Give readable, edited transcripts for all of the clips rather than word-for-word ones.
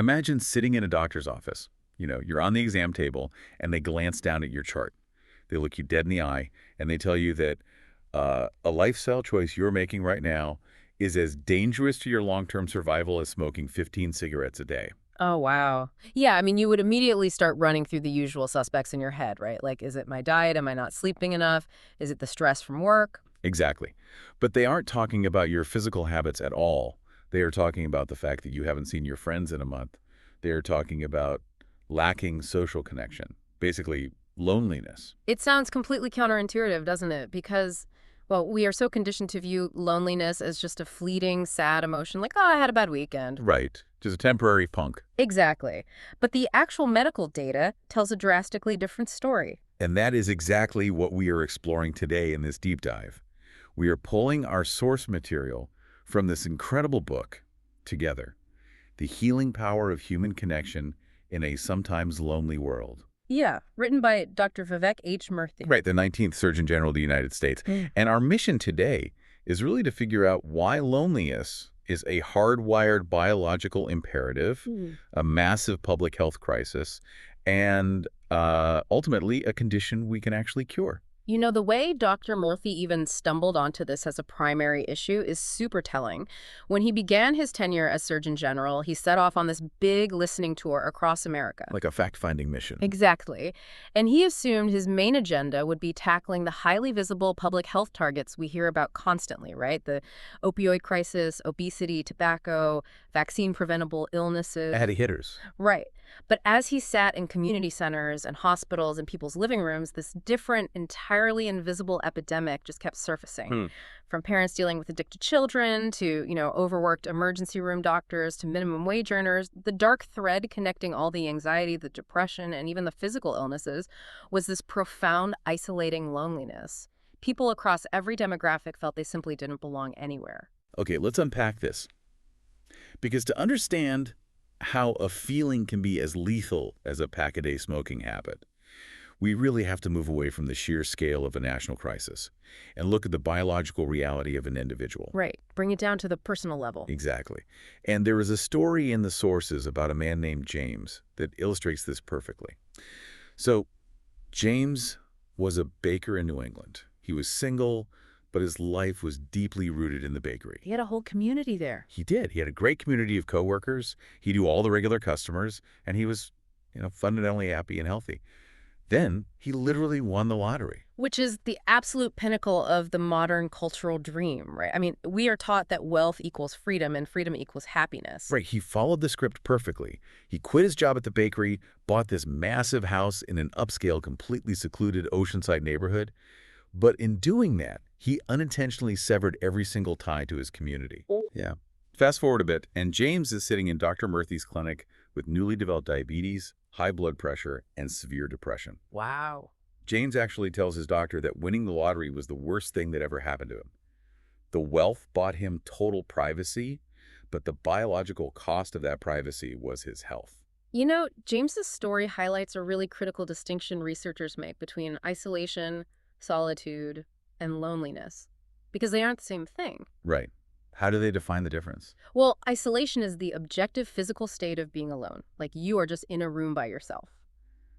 Imagine sitting in a doctor's office. You're on the exam table, and they glance down at your chart. They look you dead in the eye, and they tell you that a lifestyle choice you're making right now is as dangerous to your long-term survival as smoking 15 cigarettes a day. Oh, wow. Yeah, I mean, you would immediately start running through the usual suspects in your head, right? Like, is it my diet? Am I not sleeping enough? Is it the stress from work? Exactly. But they aren't talking about your physical habits at all. They are talking about the fact that you haven't seen your friends in a month. They are talking about lacking social connection, basically loneliness. It sounds completely counterintuitive, doesn't it? Because, well, we are so conditioned to view loneliness as just a fleeting, sad emotion, like, oh, I had a bad weekend. Right. Just a temporary punk. Exactly. But the actual medical data tells a drastically different story. And that is exactly what we are exploring today in this deep dive. We are pulling our source material from this incredible book together, The Healing Power of Human Connection in a Sometimes Lonely World. Yeah, written by Dr. Vivek H. Murthy. Right, the 19th Surgeon General of the United States. And our mission today is really to figure out why loneliness is a hardwired biological imperative, a massive public health crisis, and ultimately a condition we can actually cure. You know, the way Dr. Murthy even stumbled onto this as a primary issue is super telling. When he began his tenure as Surgeon General, he set off on this big listening tour across America. Like a fact-finding mission. Exactly. And he assumed his main agenda would be tackling the highly visible public health targets we hear about constantly, right? The opioid crisis, obesity, tobacco, vaccine-preventable illnesses. Heavy hitters. Right. But as he sat in community centers and hospitals and people's living rooms, this different, entirely invisible epidemic just kept surfacing. From parents dealing with addicted children to, overworked emergency room doctors to minimum wage earners, the dark thread connecting all the anxiety, the depression, and even the physical illnesses was this profound, isolating loneliness. People across every demographic felt they simply didn't belong anywhere. Okay, let's unpack this. Because to understand how a feeling can be as lethal as a pack-a-day smoking habit, we really have to move away from the sheer scale of a national crisis and look at the biological reality of an individual. Right. Bring it down to the personal level. Exactly. And there is a story in the sources about a man named James that illustrates this perfectly. So, James was a baker in New England. He was single, but his life was deeply rooted in the bakery. He had a whole community there. He did. He had a great community of coworkers. He knew all the regular customers, and he was, fundamentally happy and healthy. Then he literally won the lottery. Which is the absolute pinnacle of the modern cultural dream, right? I mean, we are taught that wealth equals freedom and freedom equals happiness. Right. He followed the script perfectly. He quit his job at the bakery, bought this massive house in an upscale, completely secluded oceanside neighborhood. But in doing that, he unintentionally severed every single tie to his community. Yeah. Fast forward a bit, and James is sitting in Dr. Murthy's clinic with newly developed diabetes, high blood pressure, and severe depression. Wow. James actually tells his doctor that winning the lottery was the worst thing that ever happened to him. The wealth bought him total privacy, but the biological cost of that privacy was his health. James's story highlights a really critical distinction researchers make between isolation, solitude, and loneliness, because they aren't the same thing. Right. How do they define the difference? Well, isolation is the objective physical state of being alone, like you are just in a room by yourself.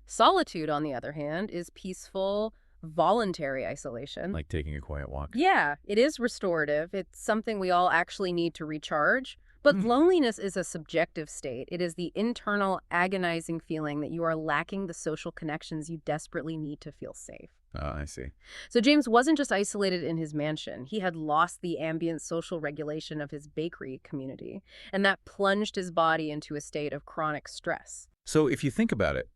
Solitude, on the other hand, is peaceful, voluntary isolation. Like taking a quiet walk? Yeah, it is restorative. It's something we all actually need to recharge. But loneliness is a subjective state. It is the internal, agonizing feeling that you are lacking the social connections you desperately need to feel safe. I see. So James wasn't just isolated in his mansion. He had lost the ambient social regulation of his bakery community, and that plunged his body into a state of chronic stress. So if you think about it,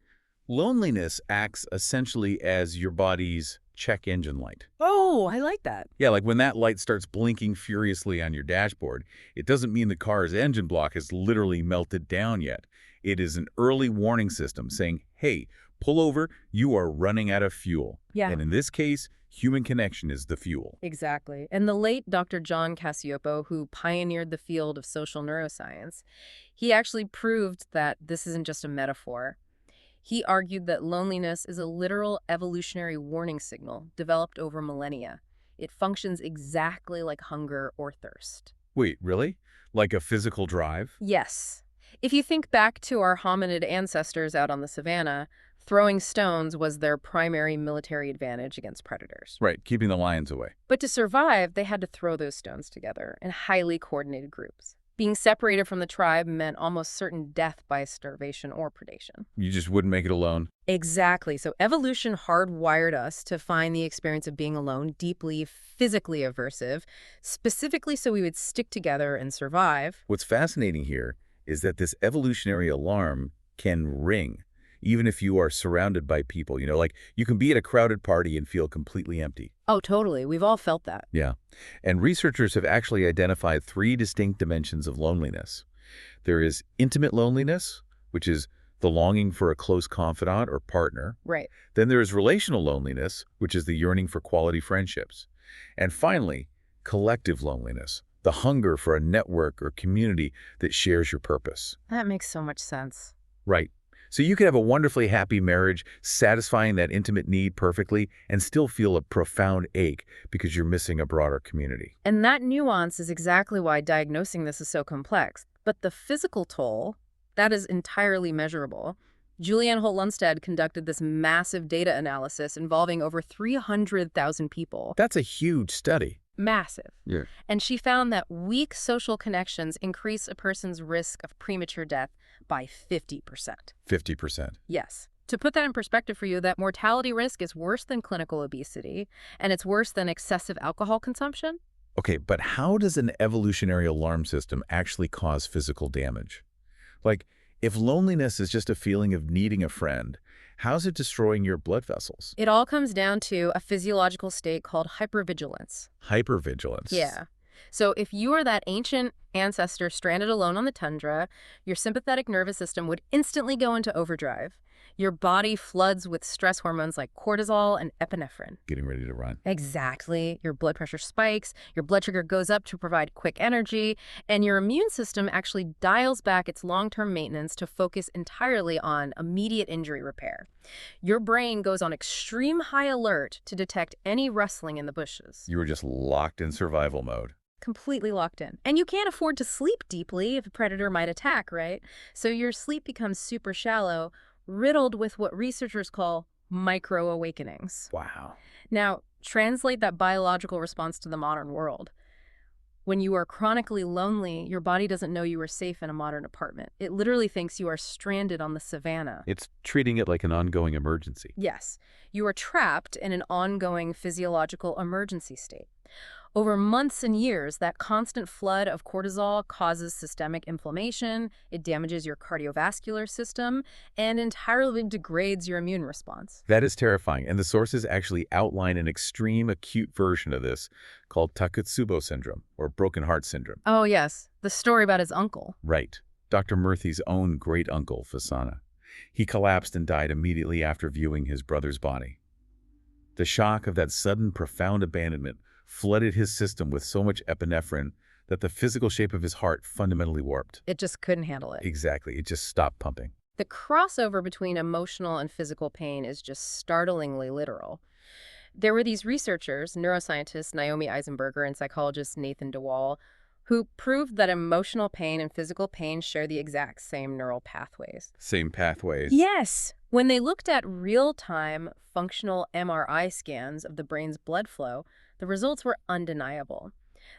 loneliness acts essentially as your body's check engine light. Oh, I like that. Yeah, like when that light starts blinking furiously on your dashboard, it doesn't mean the car's engine block has literally melted down yet. It is an early warning system saying, hey, pull over, you are running out of fuel. Yeah. And in this case, human connection is the fuel. Exactly. And the late Dr. John Cacioppo, who pioneered the field of social neuroscience, he actually proved that this isn't just a metaphor. He argued that loneliness is a literal evolutionary warning signal developed over millennia. It functions exactly like hunger or thirst. Wait, really? Like a physical drive? Yes. If you think back to our hominid ancestors out on the savannah, throwing stones was their primary military advantage against predators. Right, keeping the lions away. But to survive, they had to throw those stones together in highly coordinated groups. Being separated from the tribe meant almost certain death by starvation or predation. You just wouldn't make it alone. Exactly. So evolution hardwired us to find the experience of being alone deeply physically aversive, specifically so we would stick together and survive. What's fascinating here is that this evolutionary alarm can ring, even if you are surrounded by people. Like you can be at a crowded party and feel completely empty. Oh, totally. We've all felt that. Yeah. And researchers have actually identified 3 distinct dimensions of loneliness. There is intimate loneliness, which is the longing for a close confidant or partner. Right. Then there is relational loneliness, which is the yearning for quality friendships. And finally, collective loneliness, the hunger for a network or community that shares your purpose. That makes so much sense. Right. So you could have a wonderfully happy marriage, satisfying that intimate need perfectly, and still feel a profound ache because you're missing a broader community. And that nuance is exactly why diagnosing this is so complex. But the physical toll, that is entirely measurable. Julianne Holt-Lunstad conducted this massive data analysis involving over 300,000 people. That's a huge study. Massive. Yeah. And she found that weak social connections increase a person's risk of premature death by 50%. 50%. Yes. To put that in perspective for you, that mortality risk is worse than clinical obesity, and it's worse than excessive alcohol consumption. Okay, but how does an evolutionary alarm system actually cause physical damage? Like, if loneliness is just a feeling of needing a friend, how's it destroying your blood vessels? It all comes down to a physiological state called hypervigilance. Hypervigilance. Yeah. So if you are that ancient ancestor stranded alone on the tundra, your sympathetic nervous system would instantly go into overdrive. Your body floods with stress hormones like cortisol and epinephrine. Getting ready to run. Exactly. Your blood pressure spikes, your blood sugar goes up to provide quick energy, and your immune system actually dials back its long-term maintenance to focus entirely on immediate injury repair. Your brain goes on extreme high alert to detect any rustling in the bushes. You were just locked in survival mode. Completely locked in. And you can't afford to sleep deeply if a predator might attack, right? So your sleep becomes super shallow, riddled with what researchers call micro-awakenings. Wow. Now, translate that biological response to the modern world. When you are chronically lonely, your body doesn't know you are safe in a modern apartment. It literally thinks you are stranded on the savannah. It's treating it like an ongoing emergency. Yes, you are trapped in an ongoing physiological emergency state. Over months and years, that constant flood of cortisol causes systemic inflammation, it damages your cardiovascular system, and entirely degrades your immune response. That is terrifying, and the sources actually outline an extreme acute version of this called Takotsubo syndrome, or broken heart syndrome. Oh yes, the story about his uncle. Right. Dr. Murthy's own great-uncle, Fasana. He collapsed and died immediately after viewing his brother's body. The shock of that sudden, profound abandonment flooded his system with so much epinephrine that the physical shape of his heart fundamentally warped. It just couldn't handle it. Exactly. It just stopped pumping. The crossover between emotional and physical pain is just startlingly literal. There were these researchers, neuroscientists Naomi Eisenberger and psychologist Nathan DeWall, who proved that emotional pain and physical pain share the exact same neural pathways. Same pathways. Yes. When they looked at real-time functional MRI scans of the brain's blood flow, the results were undeniable.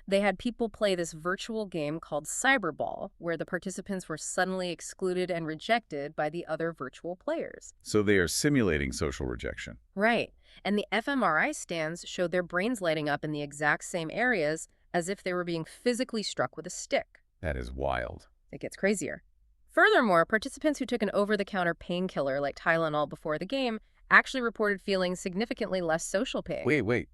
They had people play this virtual game called Cyberball, where the participants were suddenly excluded and rejected by the other virtual players. So they are simulating social rejection. Right. And the fMRI scans showed their brains lighting up in the exact same areas as if they were being physically struck with a stick. That is wild. It gets crazier. Furthermore, participants who took an over-the-counter painkiller like Tylenol before the game actually reported feeling significantly less social pain. Wait.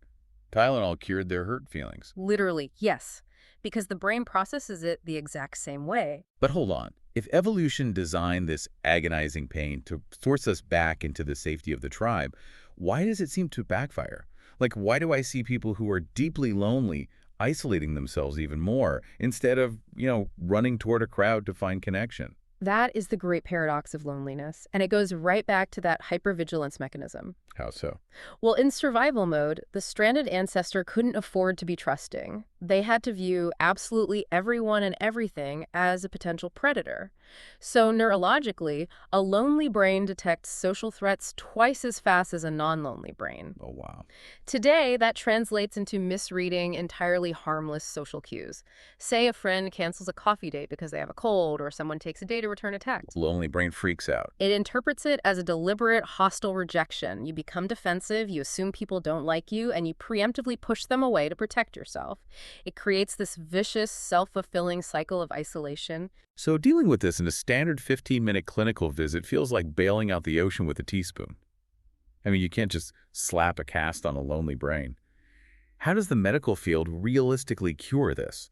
Tylenol cured their hurt feelings. Literally, yes, because the brain processes it the exact same way. But hold on. If evolution designed this agonizing pain to force us back into the safety of the tribe, why does it seem to backfire? Like, why do I see people who are deeply lonely isolating themselves even more instead of, running toward a crowd to find connection? That is the great paradox of loneliness, and it goes right back to that hypervigilance mechanism. How so? Well, in survival mode, the stranded ancestor couldn't afford to be trusting. They had to view absolutely everyone and everything as a potential predator. So neurologically, a lonely brain detects social threats twice as fast as a non-lonely brain. Oh, wow. Today, that translates into misreading entirely harmless social cues. Say a friend cancels a coffee date because they have a cold, or someone takes a day to return a text. Lonely brain freaks out. It interprets it as a deliberate, hostile rejection. You become defensive, you assume people don't like you, and you preemptively push them away to protect yourself. It creates this vicious, self-fulfilling cycle of isolation. So dealing with this in a standard 15-minute clinical visit feels like bailing out the ocean with a teaspoon. I mean, you can't just slap a cast on a lonely brain. How does the medical field realistically cure this?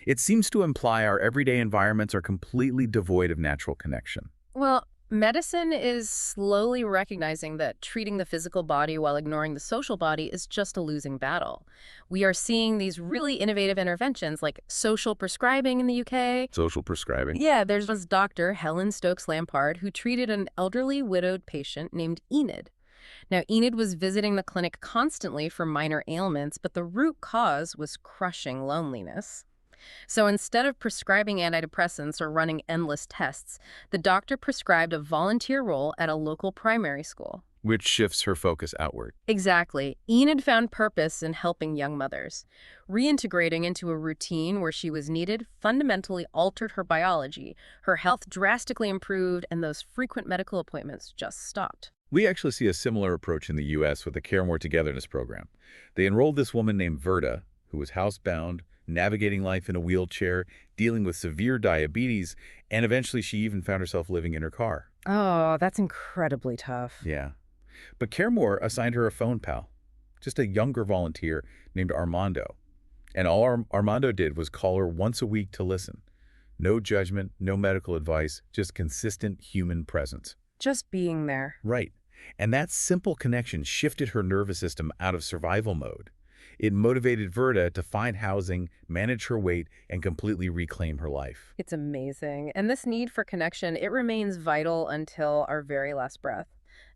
It seems to imply our everyday environments are completely devoid of natural connection. Well, medicine is slowly recognizing that treating the physical body while ignoring the social body is just a losing battle. We are seeing these really innovative interventions like social prescribing in the UK. Social prescribing. Yeah, there's this doctor, Helen Stokes Lampard, who treated an elderly widowed patient named Enid. Now, Enid was visiting the clinic constantly for minor ailments, but the root cause was crushing loneliness. So instead of prescribing antidepressants or running endless tests, the doctor prescribed a volunteer role at a local primary school. Which shifts her focus outward. Exactly. Enid found purpose in helping young mothers. Reintegrating into a routine where she was needed fundamentally altered her biology. Her health drastically improved, and those frequent medical appointments just stopped. We actually see a similar approach in the U.S. with the Care More Togetherness program. They enrolled this woman named Verda, who was housebound, navigating life in a wheelchair, dealing with severe diabetes, and eventually she even found herself living in her car. Oh, that's incredibly tough. Yeah. But Care More assigned her a phone pal, just a younger volunteer named Armando. And all Armando did was call her once a week to listen. No judgment, no medical advice, just consistent human presence. Just being there. Right. And that simple connection shifted her nervous system out of survival mode. It motivated Verda to find housing, manage her weight, and completely reclaim her life. It's amazing. And this need for connection, it remains vital until our very last breath.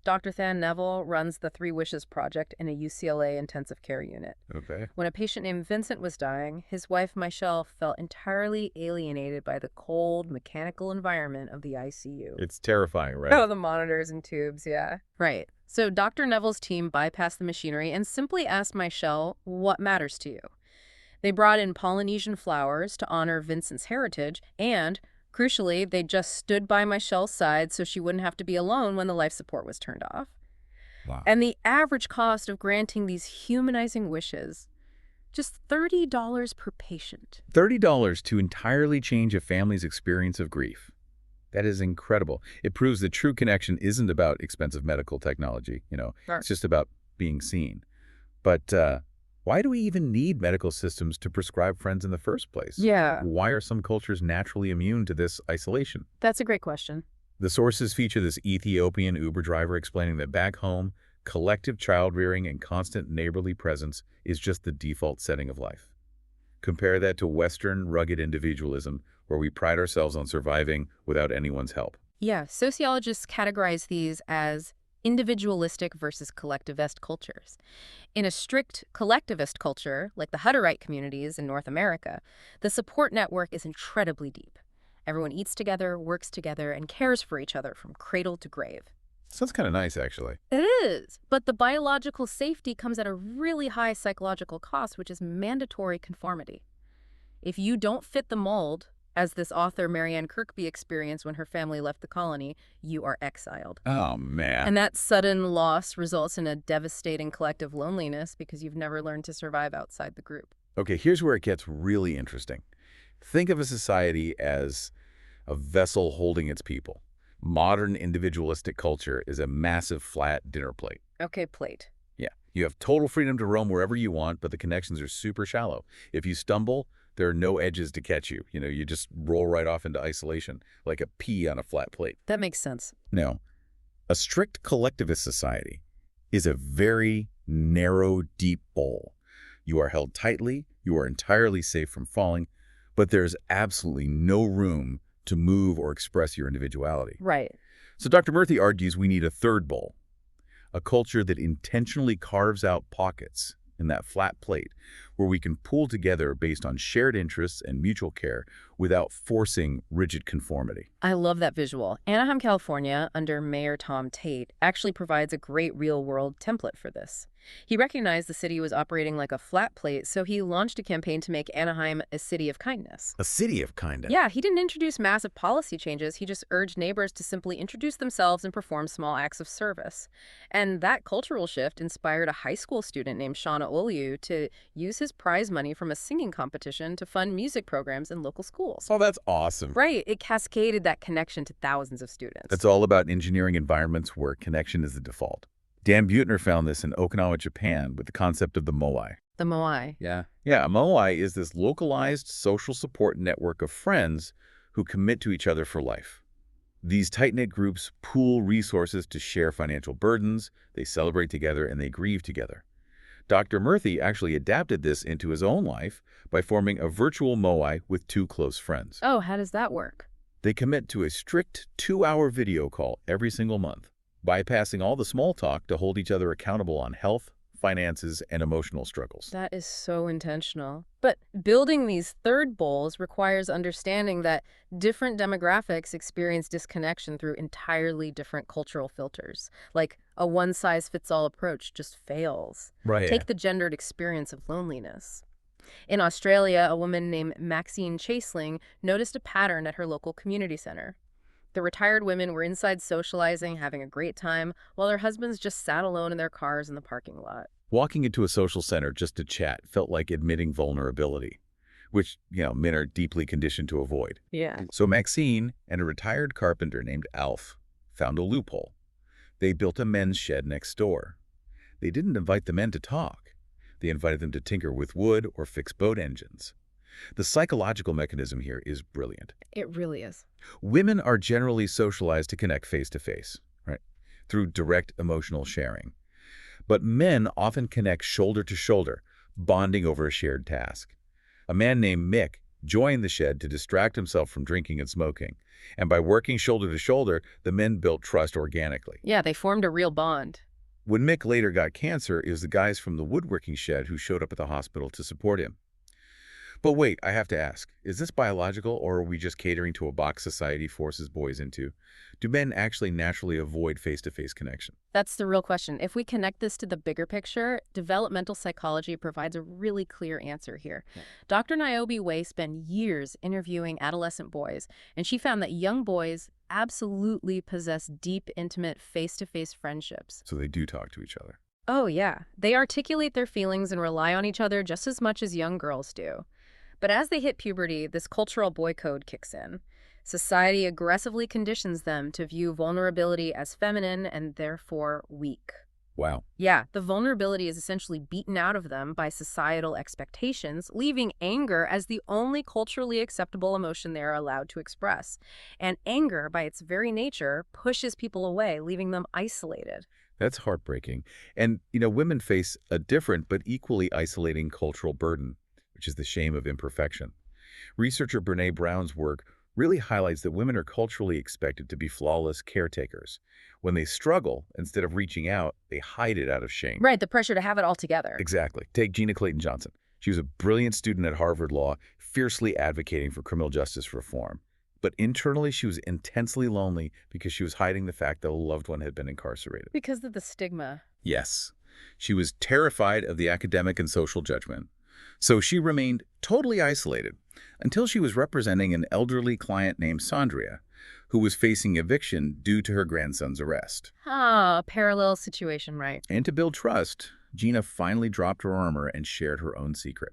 Dr. Than Neville runs the Three Wishes Project in a UCLA intensive care unit. Okay. When a patient named Vincent was dying, his wife, Michelle, felt entirely alienated by the cold, mechanical environment of the ICU. It's terrifying, right? Oh, the monitors and tubes, yeah. Right. So Dr. Neville's team bypassed the machinery and simply asked Michelle, what matters to you? They brought in Polynesian flowers to honor Vincent's heritage, and crucially, they just stood by Michelle's side so she wouldn't have to be alone when the life support was turned off. Wow. And the average cost of granting these humanizing wishes, just $30 per patient. $30 to entirely change a family's experience of grief. That is incredible. It proves that true connection isn't about expensive medical technology, Sure. It's just about being seen. But why do we even need medical systems to prescribe friends in the first place? Yeah. Why are some cultures naturally immune to this isolation? That's a great question. The sources feature this Ethiopian Uber driver explaining that back home, collective child-rearing and constant neighborly presence is just the default setting of life. Compare that to Western rugged individualism, where we pride ourselves on surviving without anyone's help. Yeah, sociologists categorize these as individualistic versus collectivist cultures. In a strict collectivist culture, like the Hutterite communities in North America, the support network is incredibly deep. Everyone eats together, works together, and cares for each other from cradle to grave. Sounds kind of nice, actually. It is, but the biological safety comes at a really high psychological cost, which is mandatory conformity. If you don't fit the mold, as this author Marianne Kirkby experienced when her family left the colony, you are exiled. Oh, man. And that sudden loss results in a devastating collective loneliness because you've never learned to survive outside the group. Okay, here's where it gets really interesting. Think of a society as a vessel holding its people. Modern individualistic culture is a massive flat dinner plate. Okay, plate. Yeah, you have total freedom to roam wherever you want, but the connections are super shallow. If you stumble, there are no edges to catch you. You just roll right off into isolation, like a pea on a flat plate. That makes sense. No, a strict collectivist society is a very narrow, deep bowl. You are held tightly, you are entirely safe from falling, but there's absolutely no room to move or express your individuality. Right. So Dr. Murthy argues we need a third bowl, a culture that intentionally carves out pockets in that flat plate where we can pool together based on shared interests and mutual care without forcing rigid conformity. I love that visual. Anaheim, California, under Mayor Tom Tate, actually provides a great real-world template for this. He recognized the city was operating like a flat plate, so he launched a campaign to make Anaheim a city of kindness. A city of kindness. Yeah, he didn't introduce massive policy changes. He just urged neighbors to simply introduce themselves and perform small acts of service. And that cultural shift inspired a high school student named Shauna Olyu to use his prize money from a singing competition to fund music programs in local schools. Oh, that's awesome. Right, it cascaded that connection to thousands of students. That's all about engineering environments where connection is the default. Dan Buettner found this in Okinawa, Japan, with the concept of the moai. The moai. Yeah, a moai is this localized social support network of friends who commit to each other for life. These tight-knit groups pool resources to share financial burdens, they celebrate together, and they grieve together. Dr. Murthy actually adapted this into his own life by forming a virtual moai with two close friends. Oh, how does that work? They commit to a strict 2-hour video call every single month, bypassing all the small talk to hold each other accountable on health, finances, and emotional struggles. That is so intentional. But building these third bowls requires understanding that different demographics experience disconnection through entirely different cultural filters. Like a one-size-fits-all approach just fails. Right. Take the gendered experience of loneliness. In Australia, a woman named Maxine Chaseling noticed a pattern at her local community center. The retired women were inside socializing, having a great time, while their husbands just sat alone in their cars in the parking lot. Walking into a social center just to chat felt like admitting vulnerability, which, men are deeply conditioned to avoid. Yeah. So Maxine and a retired carpenter named Alf found a loophole. They built a men's shed next door. They didn't invite the men to talk. They invited them to tinker with wood or fix boat engines. The psychological mechanism here is brilliant. It really is. Women are generally socialized to connect face-to-face, right, through direct emotional sharing. But men often connect shoulder to shoulder, bonding over a shared task. A man named Mick joined the shed to distract himself from drinking and smoking. And by working shoulder to shoulder, the men built trust organically. Yeah, they formed a real bond. When Mick later got cancer, it was the guys from the woodworking shed who showed up at the hospital to support him. But wait, I have to ask, is this biological, or are we just catering to a box society forces boys into? Do men actually naturally avoid face-to-face connection? That's the real question. If we connect this to the bigger picture, developmental psychology provides a really clear answer here. Yeah. Dr. Niobe Way spent years interviewing adolescent boys, and she found that young boys absolutely possess deep, intimate, face-to-face friendships. So they do talk to each other. Oh, yeah. They articulate their feelings and rely on each other just as much as young girls do. But as they hit puberty, this cultural boy code kicks in. Society aggressively conditions them to view vulnerability as feminine and therefore weak. Wow. Yeah, the vulnerability is essentially beaten out of them by societal expectations, leaving anger as the only culturally acceptable emotion they are allowed to express. And anger, by its very nature, pushes people away, leaving them isolated. That's heartbreaking. And, women face a different but equally isolating cultural burden, which is the shame of imperfection. Researcher Brene Brown's work really highlights that women are culturally expected to be flawless caretakers. When they struggle, instead of reaching out, they hide it out of shame. Right, the pressure to have it all together. Exactly. Take Gina Clayton Johnson. She was a brilliant student at Harvard Law, fiercely advocating for criminal justice reform. But internally, she was intensely lonely because she was hiding the fact that a loved one had been incarcerated. Because of the stigma. Yes. She was terrified of the academic and social judgment. So she remained totally isolated until she was representing an elderly client named Sandria, who was facing eviction due to her grandson's arrest. Ah, a parallel situation, right? And to build trust, Gina finally dropped her armor and shared her own secret.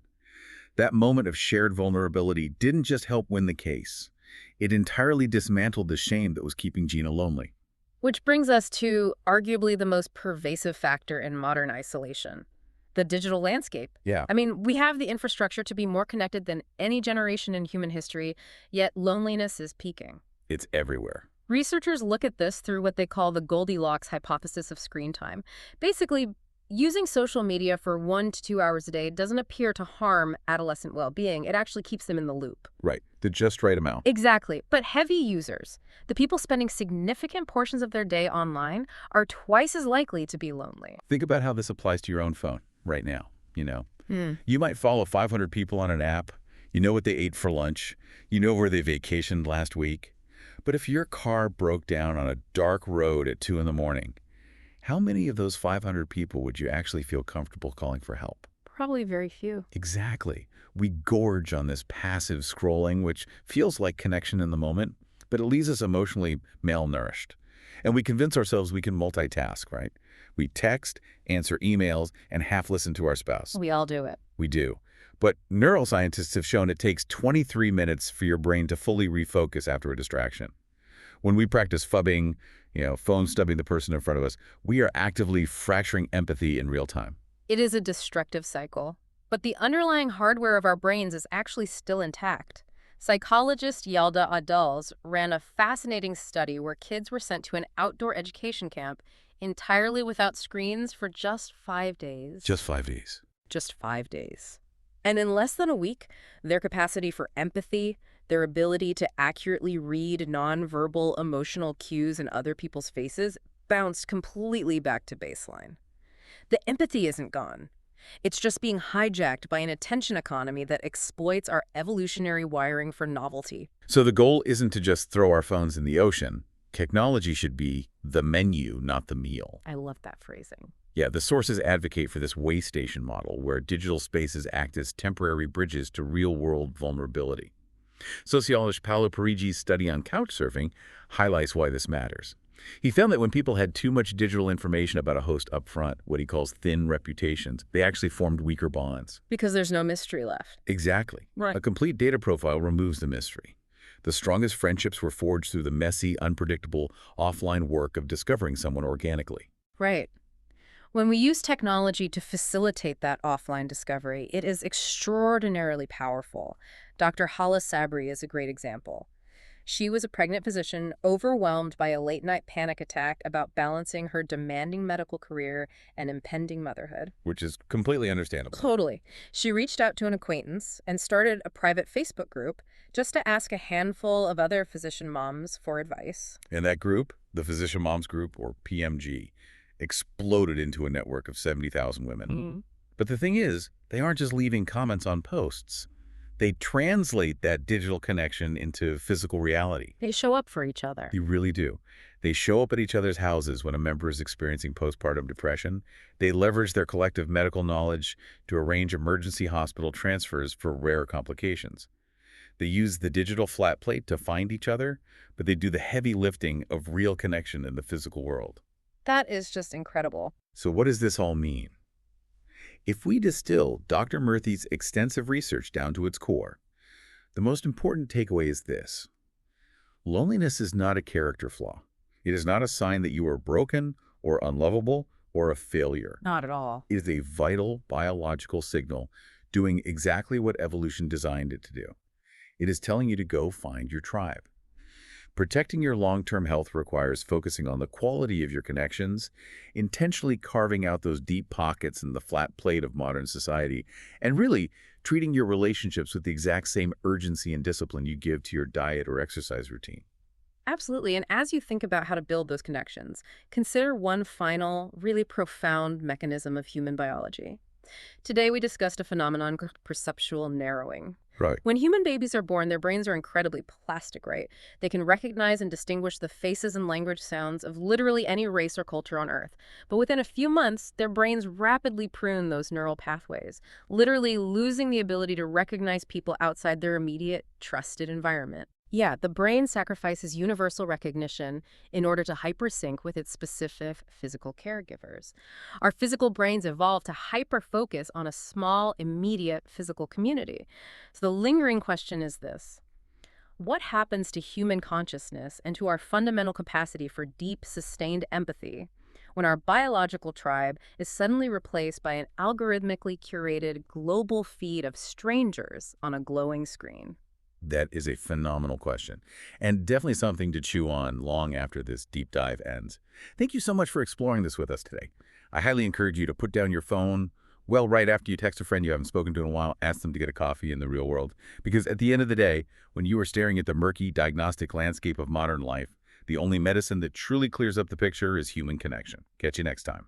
That moment of shared vulnerability didn't just help win the case. It entirely dismantled the shame that was keeping Gina lonely. Which brings us to arguably the most pervasive factor in modern isolation. The digital landscape. Yeah. I mean, we have the infrastructure to be more connected than any generation in human history, yet loneliness is peaking. It's everywhere. Researchers look at this through what they call the Goldilocks hypothesis of screen time. Basically, using social media for 1 to 2 hours a day doesn't appear to harm adolescent well-being. It actually keeps them in the loop. Right. The just right amount. Exactly. But heavy users, the people spending significant portions of their day online, are twice as likely to be lonely. Think about how this applies to your own phone right now. Hmm. You might follow 500 people on an app. You know what they ate for lunch. You know where they vacationed last week. But if your car broke down on a dark road at 2 in the morning, how many of those 500 people would you actually feel comfortable calling for help? Probably very few. Exactly. We gorge on this passive scrolling, which feels like connection in the moment, but it leaves us emotionally malnourished. And we convince ourselves we can multitask, right? We text, answer emails, and half listen to our spouse. We all do it. We do. But neuroscientists have shown it takes 23 minutes for your brain to fully refocus after a distraction. When we practice phubbing, phone stubbing the person in front of us, we are actively fracturing empathy in real time. It is a destructive cycle. But the underlying hardware of our brains is actually still intact. Psychologist Yalda Adals ran a fascinating study where kids were sent to an outdoor education camp entirely without screens for just 5 days. Just 5 days. Just 5 days. And in less than a week, their capacity for empathy, their ability to accurately read nonverbal emotional cues in other people's faces bounced completely back to baseline. The empathy isn't gone. It's just being hijacked by an attention economy that exploits our evolutionary wiring for novelty. So the goal isn't to just throw our phones in the ocean. Technology should be the menu, not the meal. I love that phrasing. Yeah, the sources advocate for this way station model, where digital spaces act as temporary bridges to real-world vulnerability. Sociologist Paolo Parigi's study on couchsurfing highlights why this matters. He found that when people had too much digital information about a host up front, what he calls thin reputations, they actually formed weaker bonds. Because there's no mystery left. Exactly. Right. A complete data profile removes the mystery. The strongest friendships were forged through the messy, unpredictable, offline work of discovering someone organically. Right. When we use technology to facilitate that offline discovery, it is extraordinarily powerful. Dr. Hala Sabri is a great example. She was a pregnant physician overwhelmed by a late-night panic attack about balancing her demanding medical career and impending motherhood. Which is completely understandable. Totally. She reached out to an acquaintance and started a private Facebook group just to ask a handful of other physician moms for advice. And that group, the Physician Moms Group, or PMG, exploded into a network of 70,000 women. Mm-hmm. But the thing is, they aren't just leaving comments on posts. They translate that digital connection into physical reality. They show up for each other. They really do. They show up at each other's houses when a member is experiencing postpartum depression. They leverage their collective medical knowledge to arrange emergency hospital transfers for rare complications. They use the digital flat plate to find each other, but they do the heavy lifting of real connection in the physical world. That is just incredible. So what does this all mean? If we distill Dr. Murthy's extensive research down to its core, the most important takeaway is this. Loneliness is not a character flaw. It is not a sign that you are broken or unlovable or a failure. Not at all. It is a vital biological signal doing exactly what evolution designed it to do. It is telling you to go find your tribe. Protecting your long-term health requires focusing on the quality of your connections, intentionally carving out those deep pockets in the flat plate of modern society, and really treating your relationships with the exact same urgency and discipline you give to your diet or exercise routine. Absolutely. And as you think about how to build those connections, consider one final, really profound mechanism of human biology. Today, we discussed a phenomenon called perceptual narrowing. Right. When human babies are born, their brains are incredibly plastic, right? They can recognize and distinguish the faces and language sounds of literally any race or culture on Earth. But within a few months, their brains rapidly prune those neural pathways, literally losing the ability to recognize people outside their immediate, trusted environment. Yeah, the brain sacrifices universal recognition in order to hypersync with its specific physical caregivers. Our physical brains evolved to hyper-focus on a small, immediate physical community. So the lingering question is this. What happens to human consciousness and to our fundamental capacity for deep, sustained empathy when our biological tribe is suddenly replaced by an algorithmically curated global feed of strangers on a glowing screen? That is a phenomenal question, and definitely something to chew on long after this deep dive ends. Thank you so much for exploring this with us today. I highly encourage you to put down your phone, right after you text a friend you haven't spoken to in a while, ask them to get a coffee in the real world. Because at the end of the day, when you are staring at the murky diagnostic landscape of modern life, the only medicine that truly clears up the picture is human connection. Catch you next time.